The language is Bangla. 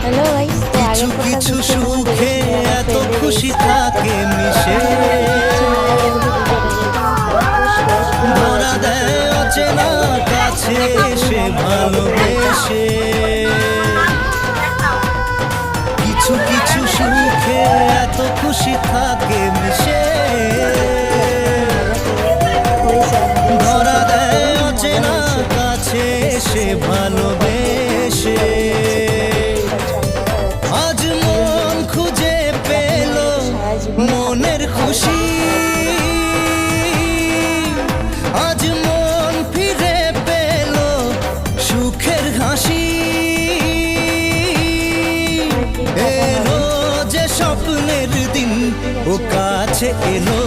হ্যালো গাইস, তো কিছু আগের কিছু কথা সুখে এত খুশি থাকে মিশে, ধরা দেয় অচেনা কাছে এসে ভালোবেসে। কিছু কিছু সুখে এত খুশি থাকে মিশে, ধরা দেয় অচেনা কাছে এসে ভালোবেসে। আজ মন খুঁজে পেল মনের খুশি, আজ মন ফিরে পেল সুখের হাসি। এলো যে স্বপ্নের দিন ও কাছে এলো,